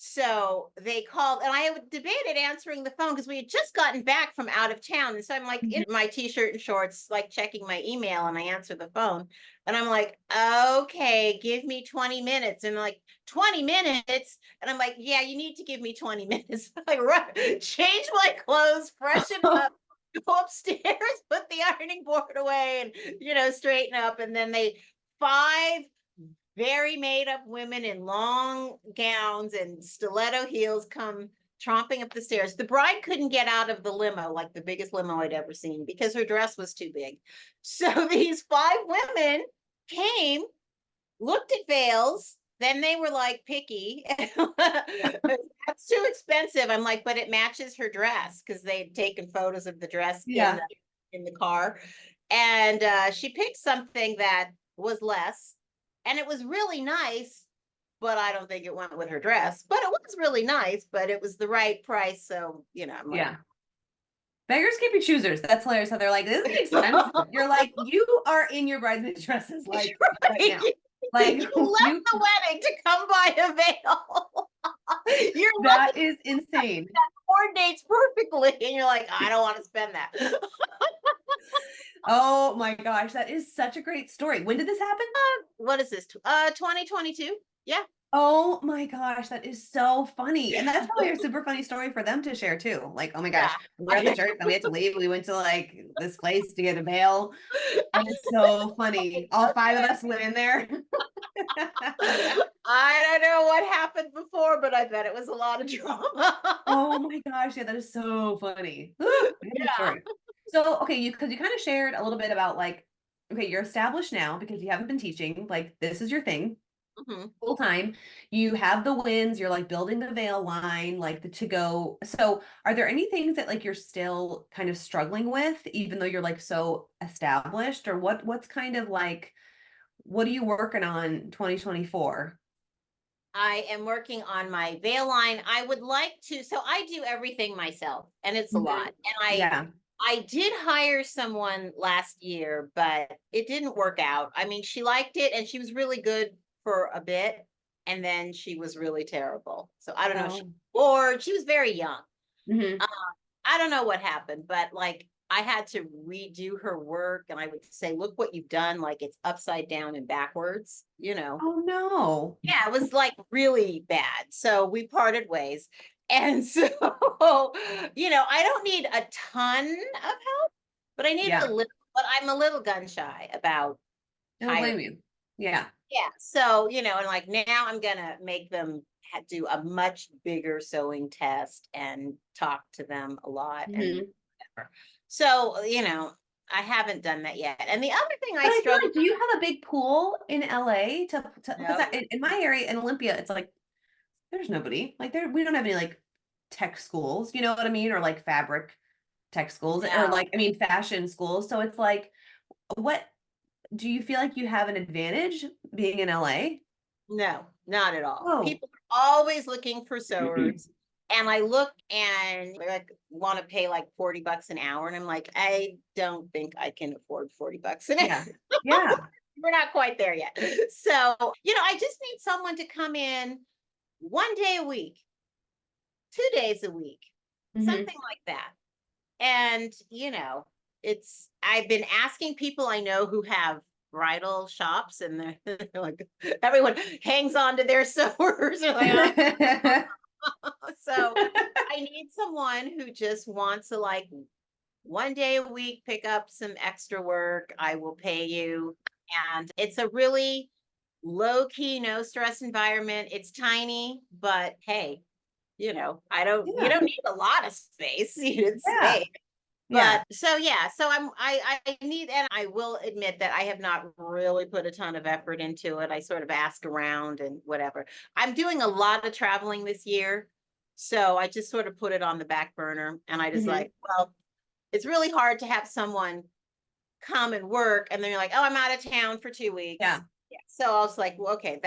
So they called, and I debated answering the phone because we had just gotten back from out of town. And so I'm like in Mhm. my t-shirt and shorts, like checking my email, and I answer the phone. And I'm like, okay, give me 20 minutes. And like, 20 minutes. And I'm like, yeah, you need to give me 20 minutes. Like, change my clothes, freshen up, go upstairs, put the ironing board away, and straighten up. And then they 5 very made up women in long gowns and stiletto heels come tromping up the stairs. The bride couldn't get out of the limo, like the biggest limo I'd ever seen, because her dress was too big. So these 5 women came, looked at veils. Then they were like picky. That's too expensive. I'm like, but it matches her dress because they had taken photos of the dress Yeah. in the car. And she picked something that was less, and it was really nice, but I don't think it went with her dress. But it was really nice, but it was the right price. So, I'm like, Yeah. Beggars can't be choosers. That's hilarious how they're like, this is expensive. You're like, you are in your bridesmaid dresses like right right. now. Like You left you the wedding to come buy a veil. You're that lucky is insane. that coordinates perfectly. And you're like, I don't want to spend that. Oh my gosh, that is such a great story. When did this happen? What is this? 2022. Yeah. Oh my gosh, that is so funny. And that's probably a super funny story for them to share too. Like, oh my Yeah. gosh, we were at the church and we had to leave. We went to like this place to get a veil. That is so funny. All 5 of us went in there. I don't know what happened before, but I bet it was a lot of drama. Oh my gosh, yeah, that is so funny. Ooh, good Yeah. story. So, okay, because you kind of shared a little bit about like, okay, you're established now because you haven't been teaching, like this is your thing. Mhm. full time. You have the wins, you're like building the veil line, like the to go. So, are there any things that like you're still kind of struggling with, even though you're like so established, or what's kind of like what are you working on 2024? I am working on my veil line. I would like to, so I do everything myself and it's a Mhm. lot. And I Yeah. I did hire someone last year, but it didn't work out. I mean, she liked it and she was really good for a bit, and then she was really terrible. So I don't know if she Oh. or she was very young. Hmm. I don't know what happened, but like I had to redo her work and I would say, look what you've done. Like it's upside down and backwards, you know. Oh no. Yeah, it was like really bad. So we parted ways. And so, I don't need a ton of help, but I need a Yeah. little, but I'm a little gun shy about I don't hiring. blame you. Yeah. Yeah. So, and like now I'm going to make them do a much bigger sewing test and talk to them a lot and Hmm. whatever. So, I haven't done that yet. And the other thing But I I feel struggle like, do you have a big pool in LA to because no, in my area in Olympia, it's like there's nobody. Like there, we don't have any like tech schools, you know what I mean? Or like fabric tech schools, or no. like, I mean, fashion schools. So it's like, what do you feel like you have an advantage being in LA? No, not at all. Oh. People are always looking for sewers. And I look and like want to pay like 40 bucks an hour. And I'm like, I don't think I can afford 40 bucks an hour. Yeah. Yeah. We're not quite there yet. So, I just need someone to come in 1 day a week, 2 days a week, Hmm. something like that. And, I've been asking people I know who have bridal shops, and they're like, everyone hangs on to their sewers. They're like, so I need someone who just wants to, like, 1 day a week pick up some extra work. I will pay you. And it's a really low key, no stress environment. It's tiny, but hey, you Yeah. don't need a lot of space. You need Yeah. space. Yeah. But so yeah, so I need, and I will admit that I have not really put a ton of effort into it. I sort of asked around and whatever. I'm doing a lot of traveling this year. So I just sort of put it on the back burner, and I just Hmm. like, well, it's really hard to have someone come and work and then you're like, oh, I'm out of town for 2 weeks. Yeah. Yeah. So I was like, well, okay,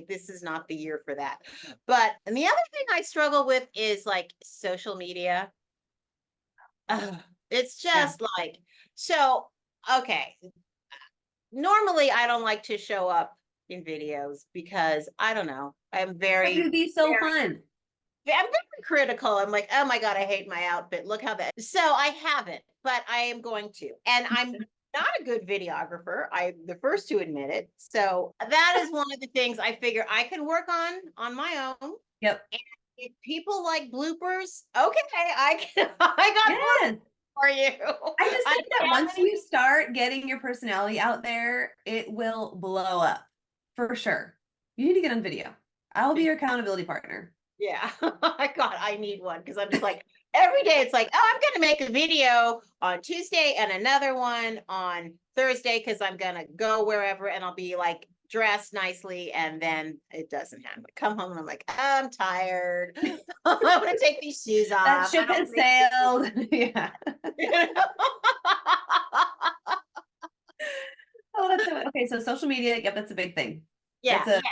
this is not the year for that. But and the other thing I struggle with is like social media. Ugh, it's Yeah. just like, so, okay. Normally, I don't like to show up in videos because I don't know. But it would be so fun. I'm very critical. I'm like, oh my God, I hate my outfit. Look how that. So I haven't, but I am going to. And I'm not a good videographer. I'm the first to admit it. So that is one of the things I figure I can work on my own. Yep. And if people like bloopers, okay, I can. I got Yes. for you. I just I think that have once you start getting your personality out there, it will blow up for sure. You need to get on video. I will be it. your accountability partner. Yeah. God, I need one because I'm just like every day it's like, oh, I'm gonna make a video on Tuesday and another one on Thursday because I'm gonna go wherever and I'll be like dressed nicely, and then it doesn't happen. I come home and I'm like, oh, I'm tired. I'm gonna take these shoes That off. I ship don't has think this sailed. Yeah. is Oh, that's so okay. So social media, yep, that's a big thing. yeah, That's a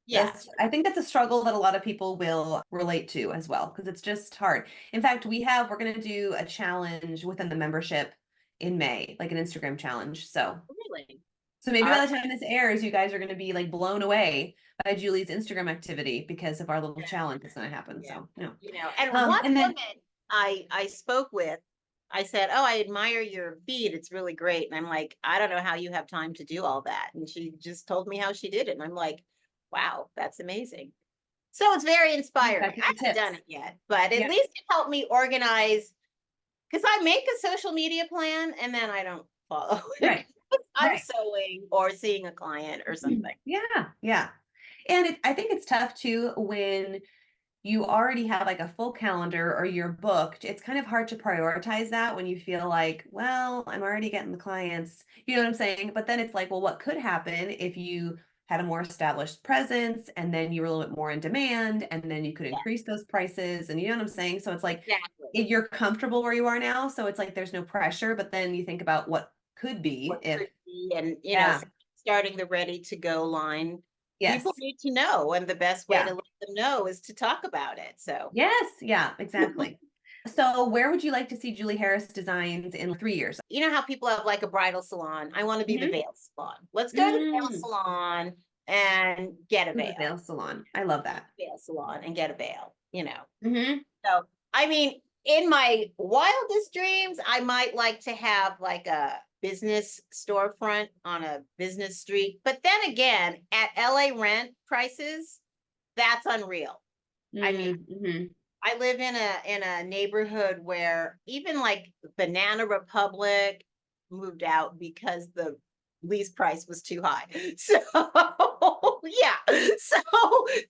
yeah. I think that's a struggle that a lot of people will relate to as well, because it's just hard. In fact, we're gonna do a challenge within the membership in May, like an Instagram challenge. Really. So maybe All right. by the time this airs, you guys are gonna be like blown away by Julie's Instagram activity because of our little challenge that's gonna happen. Yeah. So, And one and then woman I spoke with, I said, "Oh, I admire your feed. It's really great." And I'm like, "I don't know how you have time to do all that." And she just told me how she did it. And I'm like, "Wow, that's amazing." So it's very inspiring. back to I the haven't done tips. it yet, but at Yeah, least it helped me organize because I make a social media plan and then I don't follow it. right, I'm right. sewing or seeing a client or something. Yeah, yeah. And I think it's tough too when you already have like a full calendar or you're booked. It's kind of hard to prioritize that when you feel like, well, I'm already getting the clients. You know what I'm saying? But then it's like, well, what could happen if you had a more established presence, and then you were a little bit more in demand, and then you could Yeah, increase those prices, and you know what I'm saying? So it's like exactly. you're comfortable where you are now, so it's like there's no pressure, but then you think about what could be What if, could be, and yeah, starting the ready to go line. People yes, need to know, and the best way to yeah, let them know is to talk about it. So yes, yeah, exactly. So where would you like to see Julie Harris designs in 3 years? you know how people have like a bridal salon? I want to be the Mhm. veil salon. Let's go to the veil Mm. salon and get a Ooh, the veil. nail salon. I love that. Veil salon and get a veil. Mhm. So, I mean, in my wildest dreams, I might like to have like a business storefront on a business street. But then again, at LA rent prices, that's unreal. I mean, Mm, mhm. I live in a neighborhood where even like Banana Republic moved out because the lease price was too high. So yeah. So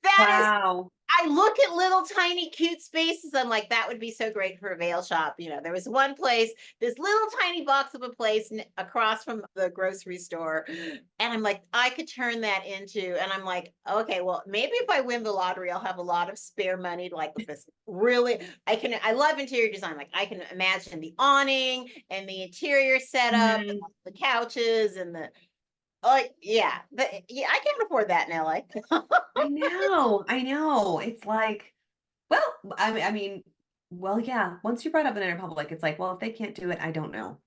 that is Wow. I look at little tiny cute spaces. I'm like, that would be so great for a veil shop. There was one place, this little tiny box of a place across from the grocery store. And I'm like, I could turn that into, and I'm like, okay, well, maybe if I win the lottery, I'll have a lot of spare money. Like this really, I love interior design. Like I can imagine the awning and the interior setup and Mhm. the couches and like, yeah, I can't afford that in LA. I know. It's like, well, I mean, well, yeah. Once you brought up Banana Republic, it's like, well, if they can't do it, I don't know.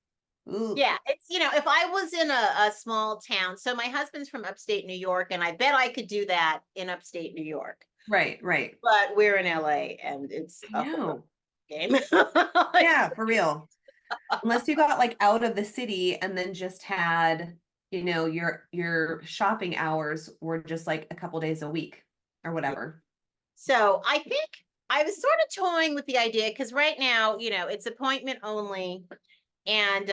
Ooh, Yeah, if I was in a small town, so my husband's from upstate New York, and I bet I could do that in upstate New York. right, right. But we're in LA and it's I a whole know. game. Yeah, for real. Unless you got like out of the city and then just had, your shopping hours were just like a couple days a week or Yeah. whatever. So I think I was sort of toying with the idea because right now, it's appointment only. And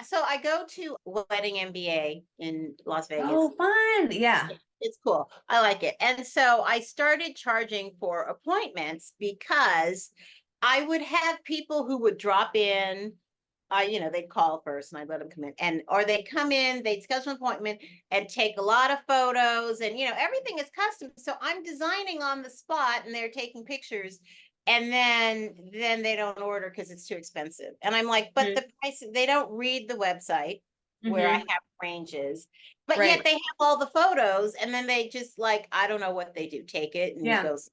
so I go to Wedding MBA in Las Vegas. Oh, fun. Yeah. Yeah, it's cool. I like it. And so I started charging for appointments because I would have people who would drop in. They'd call first and I'd let them come in. Or they'd come in, they'd schedule an appointment and take a lot of photos, and everything is custom. So I'm designing on the spot and they're taking pictures. And then they don't order because it's too expensive. And I'm like, but Mhm. the price, they don't read the website where I Mhm. have ranges, but yet Right. they have all the photos, and then they just like, I don't know what they do, take it and it Yeah. goes,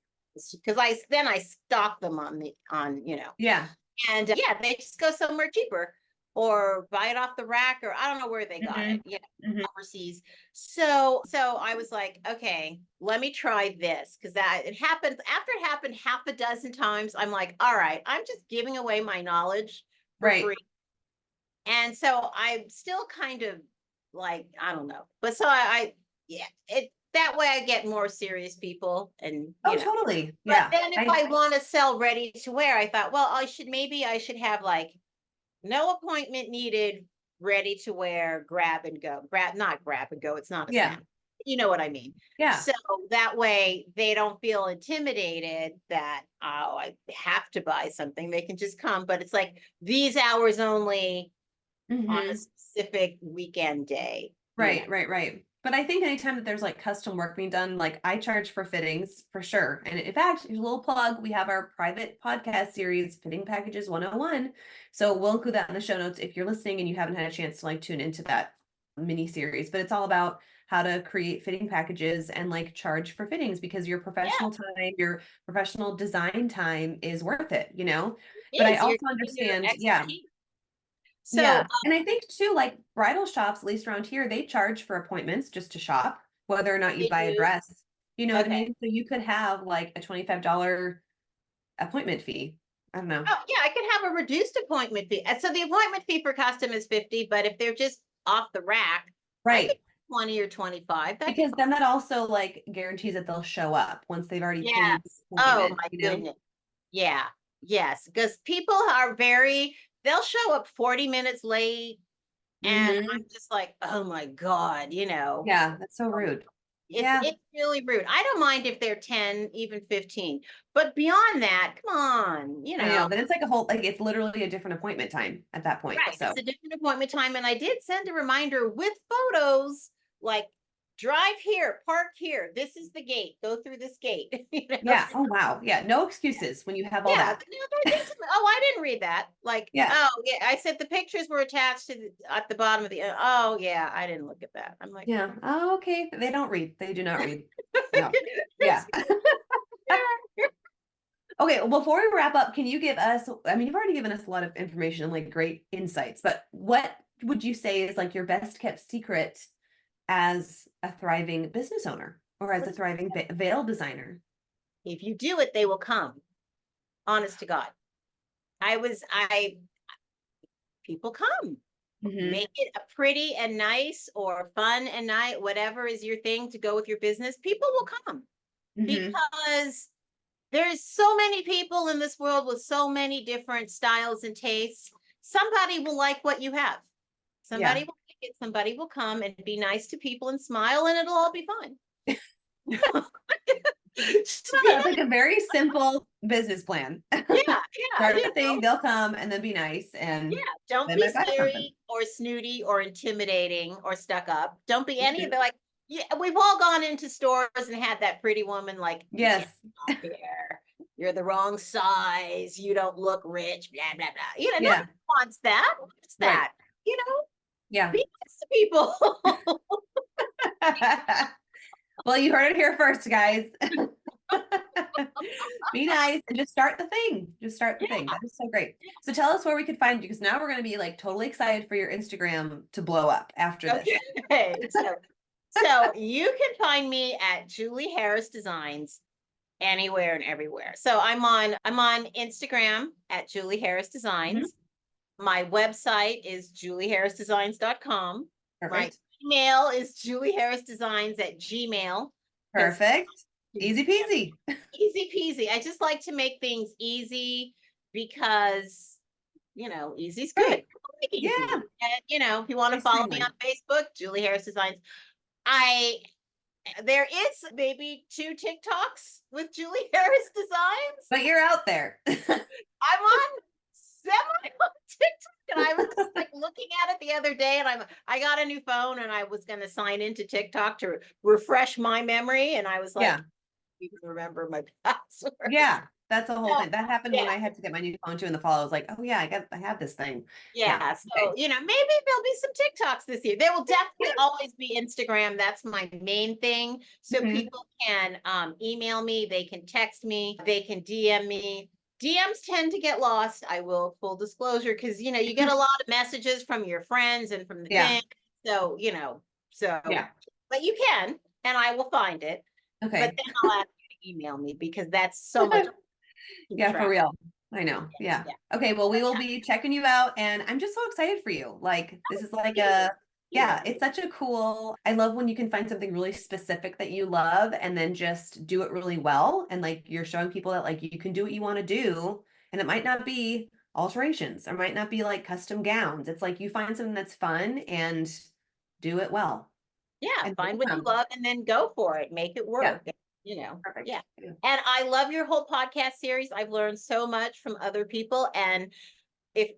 because I stock them Yeah. and yeah, they just go somewhere cheaper or buy it off the rack, or I don't know where they got it, Mhm. Mhm. overseas. So I was like, okay, let me try this, because that it happened after it happened half a dozen times. I'm like, all right, I'm just giving away my knowledge for Right. free. And so I'm still kind of like, I don't know. But so yeah, it that way I get more serious people and Oh, totally. but Yeah. then if I want to sell ready to wear, I thought, well, I should have like no appointment needed, ready to wear, grab and go. Not grab and go, it's not a Yeah. snap. You know what I mean? Yeah. So that way they don't feel intimidated that, oh, I have to buy something. They can just come, but it's like these hours only on a Mhm. specific weekend day. Right, right, right. But I think anytime that there's like custom work being done, like I charge for fittings for sure. And in fact, here's a little plug. We have our private podcast series, Fitting Packages 101. So we'll include that in the show notes if you're listening and you haven't had a chance to like tune into that mini series. But it's all about how to create fitting packages and like charge for fittings because your Yeah, professional time, your professional design time is worth it. it But I is. You're also giving your understand, yeah. expertise. So Yeah. And I think too, like bridal shops, at least around here, they charge for appointments just to shop, whether or not you they buy a do. dress. You know what I Okay. mean? So you could have like a $25 appointment fee. I don't know. Oh, yeah, I could have a reduced appointment fee. So the appointment fee for custom is 50, but if they're just off the rack, I could Right. 20 or 25. That's Because then that also like guarantees that they'll show up once they've already paid the yes. Oh appointment, my you know? goodness. Yeah. Yes. Because people are they'll show up 40 minutes late. And I'm Hmm. just like, oh my God. Yeah, that's so rude. Yeah, It's really rude. I don't mind if they're 10, even 15. But beyond that, come on, I know. Then it's like a whole like it's literally a different appointment time at that point. right. It's So a different appointment time. And I did send a reminder with photos, like drive here, park here. This is the gate. Go through this gate. Yeah. Oh, wow. Yeah. No excuses when you have all Yeah. that. No, oh, I didn't read that. Like, Yeah. oh yeah, I said the pictures were attached to at the bottom of the. Oh yeah, I didn't look at that. I'm like, Yeah. Oh, okay. They don't read. They do not read. No. Yeah. Okay, well, before we wrap up, can you give us, I mean, you've already given us a lot of information and like great insights, but what would you say is like your best kept secret as a thriving business owner or as a thriving veil designer? if you do it, they will come. Honest to God, I people come. Hmm. Make it a pretty and nice or fun and nice, whatever is your thing to go with your business. People will come Hmm. because there's so many people in this world with so many different styles and tastes. Somebody will like what you have. Somebody Yeah. will like it. Somebody will come and be nice to people and smile, and it'll all be fun. Just be That's like a very simple business plan. Yeah, Start you a thing, know, they'll come and then be nice yeah. and Don't they be might buy something. scary or snooty or intimidating or stuck up. Don't be any of Mhm. the like. Yeah, we've all gone into stores and had that pretty woman like, you can't Yes. shop here. You're the wrong size. You don't look rich. Blah blah blah. Yeah. Nobody wants that. What's Right. that? You know, Yeah. be nice to people. Well, you heard it here first, guys. Be nice and just start the thing. Just start the thing. Yeah. That is so great. So tell us where we could find you because now we're going to be like totally excited for your Instagram to blow up after this. Okay. So you can find me at Julie Harris Designs anywhere and everywhere. So I'm on Instagram at Julie Harris Mhm. Designs. My website is julieharrisdesigns.com. My Perfect. email is julieharrisdesigns@gmail because Perfect. Easy peasy. easy peasy. I just like to make things easy because easy's good. I Right. like Yeah. easy. And if you want to Very follow me on streamlined. Facebook, Julie Harris Designs. I There is maybe 2 TikToks with Julie Harris Designs. But you're out there. I'm on semi on TikTok, and I was like looking at it the other day, and I got a new phone, and I was going to sign into TikTok to refresh my memory, and I was like, Yeah. you can remember my password. Yeah. That's the whole So thing. That happened when yeah, I had to get my new phone too in the fall. I was like, oh yeah, I have this thing. Yeah. yeah. So Okay. maybe there'll be some TikToks this year. There will definitely always be Instagram. That's my main thing. So Mhm. people can email me, they can text me, they can DM me. DMs tend to get lost. I will full disclosure because you get a lot of messages from your friends and from the Yeah. thing. So Yeah. but you can, and I will find it. But Okay. then I'll ask you to email me because that's so much to keep Yeah, for track. real. I know. Yeah. Yeah. Okay, well, But we will be checking you out and I'm just so excited for you. Like this is like yeah, yeah, you. it's such a cool. I love when you can find something really specific that you love and then just do it really well and like you're showing people that like you can do what you want to do and it might not be alterations or might not be like custom gowns. It's like you find something that's fun and do it well. Yeah, And find what you love and then go for it. Make it yeah, work. perfect. Yeah. And I love your whole podcast series. I've learned so much from other people. And if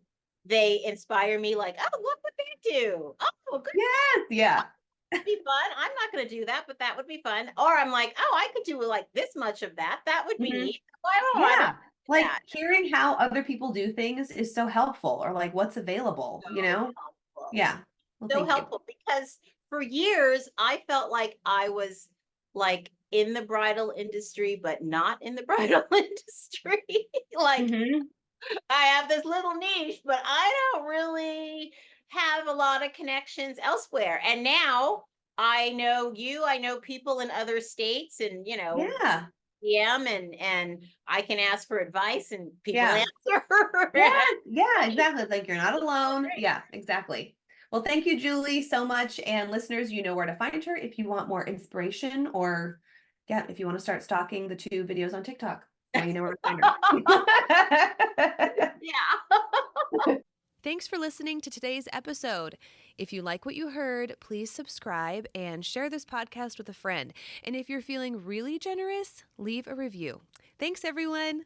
they inspire me, like, oh, what would they do? Oh, good. Yes, yeah. That'd be fun. I'm not going to do that, but that would be fun. Or I'm like, oh, I could do like this much of that. That would be Mhm. neat. I don't Yeah. do Like that. hearing how other people do things is so helpful or like what's available, you So know? helpful. Yeah. Well, So thank you. helpful because for years I felt like I was like in the bridal industry, but not in the bridal industry. Like Hmm. I have this little niche, but I don't really have a lot of connections elsewhere. And now I know you, I know people in other states, and Yeah. DM and I can ask for advice and people Yeah. answer. Yes. Yeah, exactly. It's like you're not So alone. great. Yeah, exactly. Well, thank you, Julie, so much. And listeners, you know where to find her if you want more inspiration or yeah, if you want to start stalking the 2 videos on TikTok. Now you know where to find her. Yeah. Thanks for listening to today's episode. If you like what you heard, please subscribe and share this podcast with a friend. And if you're feeling really generous, leave a review. Thanks, everyone.